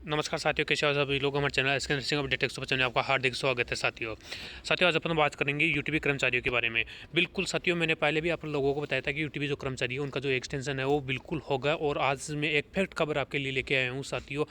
नमस्कार साथियों, कैसे हो सभी लोग। हमारे चैनल इसके नर्सिंग अपडेट 155 में आपका हार्दिक स्वागत है। साथियों आज अपन बात करेंगे यूटीबी कर्मचारियों के बारे में। बिल्कुल साथियों, मैंने पहले भी आप लोगों को बताया था कि यूटीबी जो कर्मचारी है उनका जो एक्सटेंशन है वो बिल्कुल होगा, और आज मैं एक फैक्ट खबर आपके लिए लेके आया हूँ साथियों।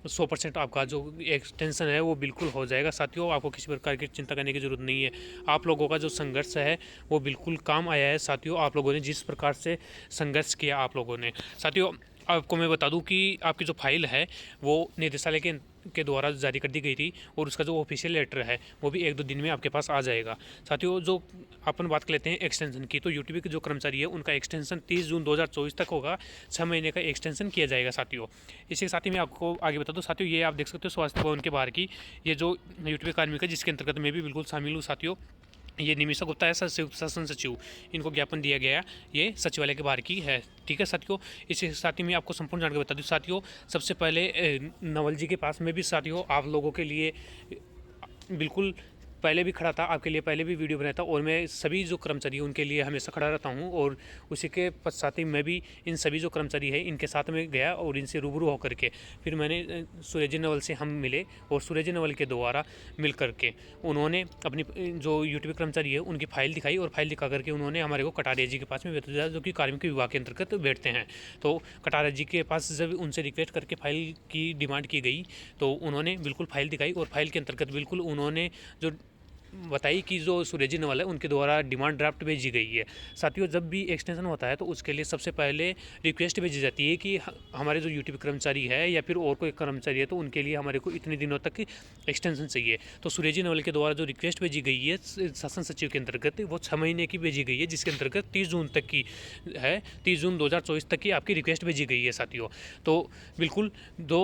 100% आपका जो एक्सटेंशन है वो बिल्कुल हो जाएगा साथियों। आपको किसी प्रकार की चिंता करने की ज़रूरत नहीं है। आप लोगों का जो संघर्ष है वो बिल्कुल काम आया है साथियों। आप लोगों ने जिस प्रकार से संघर्ष किया आप लोगों ने साथियों, आपको मैं बता दूं कि आपकी जो फाइल है वो निदेशालय के द्वारा जारी कर दी गई थी, और उसका जो ऑफिशियल लेटर है वो भी 1-2 दिन में आपके पास आ जाएगा साथियों। जो अपन बात कर लेते हैं एक्सटेंशन की, तो यूटीबी के जो कर्मचारी है उनका एक्सटेंशन 30 जून 2024 तक होगा। 6 महीने का एक्सटेंशन किया जाएगा साथियों। इसी के साथ ही मैं आपको आगे बता दूं साथियों, ये आप देख सकते हो स्वास्थ्य भवन के बाहर की ये जो यूटीबी कार्मिक है जिसके अंतर्गत मैं भी बिल्कुल शामिल हूँ साथियों। ये निमिषा गुप्ता है, शासन सचिव। इनको ज्ञापन दिया गया, ये सचिवालय के बाहर की है। ठीक है साथियों, इसी साथ ही मैं आपको संपूर्ण जानकारी बता दूं साथियों। सबसे पहले नवल जी के पास में भी साथियों आप लोगों के लिए बिल्कुल पहले भी खड़ा था, आपके लिए पहले भी वीडियो बनाया था, और मैं सभी जो कर्मचारी हैं उनके लिए हमेशा खड़ा रहता हूं। और उसी के पश्चात ही मैं भी इन सभी जो कर्मचारी हैं इनके साथ में गया और इनसे रूबरू होकर के फिर मैंने सूरज नवल से हम मिले, और सूरज नवल के द्वारा मिल करके उन्होंने अपनी जो यूटीबी कर्मचारी है उनकी फाइल दिखाई, और फाइल दिखा करके उन्होंने हमारे को कटारिया जी के पास में भेजा जो कि कार्मिक विभाग के अंतर्गत बैठते हैं। तो कटारिया जी के पास जब उनसे रिक्वेस्ट करके फाइल की डिमांड की गई तो उन्होंने बिल्कुल फाइल दिखाई, और फाइल के अंतर्गत बिल्कुल उन्होंने जो बताई कि जो सूरज नवल है उनके द्वारा डिमांड ड्राफ्ट भेजी गई है साथियों। जब भी एक्सटेंशन होता है तो उसके लिए सबसे पहले रिक्वेस्ट भेजी जाती है कि हमारे जो यूटीबी कर्मचारी है या फिर और कोई कर्मचारी है तो उनके लिए हमारे को इतने दिनों तक एक्सटेंशन चाहिए। तो सूरज नवल के द्वारा जो रिक्वेस्ट भेजी गई है शासन सचिव के अंतर्गत वो 6 महीने की भेजी गई है, जिसके अंतर्गत 30 जून तक की है। 30 जून 2024 तक की आपकी रिक्वेस्ट भेजी गई है साथियों। तो बिल्कुल दो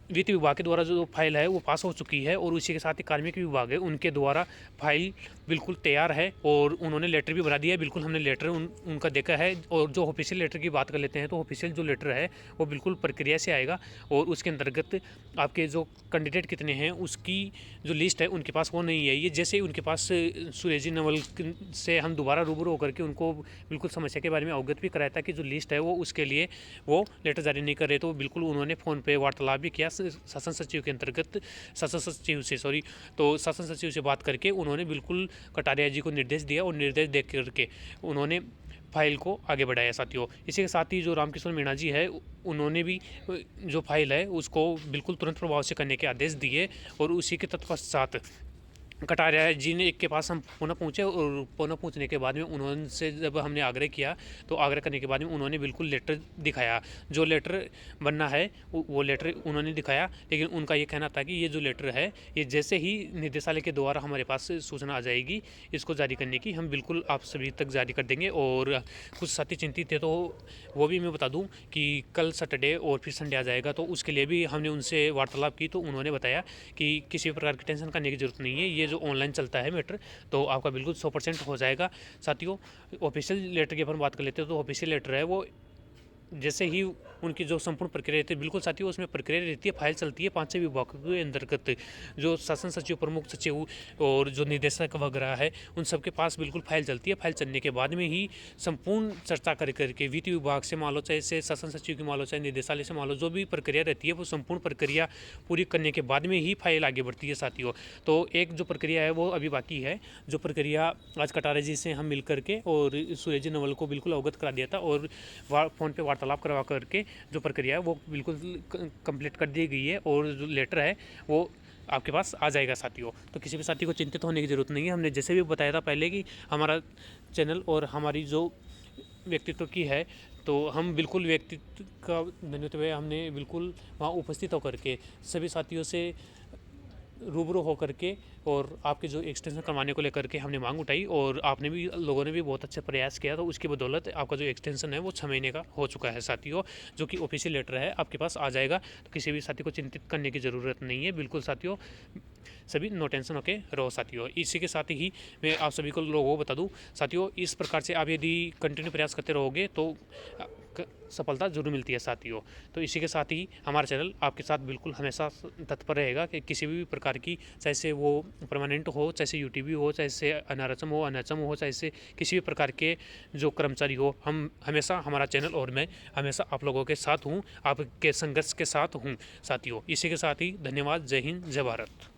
वित्त विभाग के द्वारा जो फाइल है वो पास हो चुकी है, और उसी के साथ ही कार्मिक विभाग है उनके द्वारा फाइल बिल्कुल तैयार है, और उन्होंने लेटर भी भरा दिया है। बिल्कुल हमने लेटर उनका देखा है। और जो ऑफिशियल लेटर की बात कर लेते हैं तो ऑफिशियल जो लेटर है वो बिल्कुल प्रक्रिया से आएगा, और उसके अंतर्गत आपके जो कैंडिडेट कितने हैं उसकी जो लिस्ट है उनके पास वो नहीं है। ये जैसे उनके पास सुरेजी नवल से हम दोबारा रूबरू होकर के उनको बिल्कुल समस्या के बारे में अवगत भी कराया था कि जो लिस्ट है वो उसके लिए वो लेटर जारी नहीं कर रहे, तो बिल्कुल उन्होंने फ़ोन पे वार्तालाप भी किया शासन सचिव के अंतर्गत, शासन सचिव से सॉरी तो शासन सचिव से बात करके उन्होंने बिल्कुल कटारिया जी को निर्देश दिया, और निर्देश दे करके उन्होंने फाइल को आगे बढ़ाया साथियों। इसी के साथ ही जो रामकिशोर मीणा जी है उन्होंने भी जो फाइल है उसको बिल्कुल तुरंत प्रभाव से करने के आदेश दिए, और उसी के तत्पश्चात कटारिया जी ने एक के पास हम पुनः पहुँचे, और पुनः पहुँचने के बाद में उन्होंने जब हमने आग्रह किया तो आग्रह करने के बाद में उन्होंने बिल्कुल लेटर दिखाया। जो लेटर बनना है वो लेटर उन्होंने दिखाया, लेकिन उनका ये कहना था कि ये जो लेटर है ये जैसे ही निदेशालय के द्वारा हमारे पास सूचना आ जाएगी इसको जारी करने की, हम बिल्कुल आप सभी तक जारी कर देंगे। और कुछ साथी चिंतित थे तो वो भी मैं बता दूं कि कल सैटरडे और फिर संडे आ जाएगा, तो उसके लिए भी हमने उनसे वार्तालाप की, तो उन्होंने बताया कि किसी भी प्रकार की टेंशन करने की ज़रूरत नहीं है। ये जो ऑनलाइन चलता है मैटर तो आपका बिल्कुल 100% हो जाएगा साथियों। ऑफिशियल लेटर की अपन बात कर लेते हैं तो ऑफिशियल लेटर है वो जैसे ही उनकी जो संपूर्ण प्रक्रिया रहती है बिल्कुल साथियों उसमें प्रक्रिया रहती है, फाइल चलती है 5-6 विभागों के अंतर्गत। जो शासन सचिव, प्रमुख सचिव और जो निदेशक वगैरह है उन सबके पास बिल्कुल फाइल चलती है। फाइल चलने के बाद में ही संपूर्ण चर्चा कर करके वित्त विभाग से मान लो, चाहे से शासन सचिव की मान लो, चाहे निदेशालय से मान लो, जो भी प्रक्रिया रहती है वो संपूर्ण प्रक्रिया पूरी करने के बाद में ही फाइल आगे बढ़ती है साथियों। तो एक जो प्रक्रिया है वो अभी बाकी है, जो प्रक्रिया आज कटारे जी से हम मिल करके और सूरज नवल को बिल्कुल अवगत करा दिया था, और फ़ोन पे वार्तालाप करवा करके जो प्रक्रिया है वो बिल्कुल कंप्लीट कर दी गई है, और जो लेटर है वो आपके पास आ जाएगा साथियों। तो किसी भी साथी को चिंतित होने की ज़रूरत नहीं है। हमने जैसे भी बताया था पहले कि हमारा चैनल और हमारी जो व्यक्तित्व की है, तो हम बिल्कुल व्यक्तित्व का धन्यवाद हुए, हमने बिल्कुल वहाँ उपस्थित होकर के सभी साथियों से रूबरू होकर के और आपके जो एक्सटेंशन करवाने को लेकर के हमने मांग उठाई, और आपने भी, लोगों ने भी बहुत अच्छा प्रयास किया, तो उसकी बदौलत आपका जो एक्सटेंशन है वो 6 महीने का हो चुका है साथियों, जो कि ऑफिशियल लेटर है आपके पास आ जाएगा। तो किसी भी साथी को चिंतित करने की ज़रूरत नहीं है बिल्कुल साथियों, सभी नो टेंशन होके रहो साथियों। इसी के साथ ही मैं आप सभी को लोगों को बता दूं साथियों, इस प्रकार से आप यदि कंटिन्यू प्रयास करते रहोगे तो सफलता जरूर मिलती है साथियों। तो इसी के साथ ही हमारा चैनल आपके साथ बिल्कुल हमेशा तत्पर रहेगा कि किसी भी प्रकार की, चाहे से वो परमानेंट हो, चाहे से यूटीवी हो, चाहे से अनारचम हो, अनाचम हो, चाहे से किसी भी प्रकार के जो कर्मचारी हो, हम हमेशा, हमारा चैनल और मैं हमेशा आप लोगों के साथ हूँ, आपके संघर्ष के साथ हूँ साथियों। इसी के साथ ही धन्यवाद। जय हिंद, जय भारत।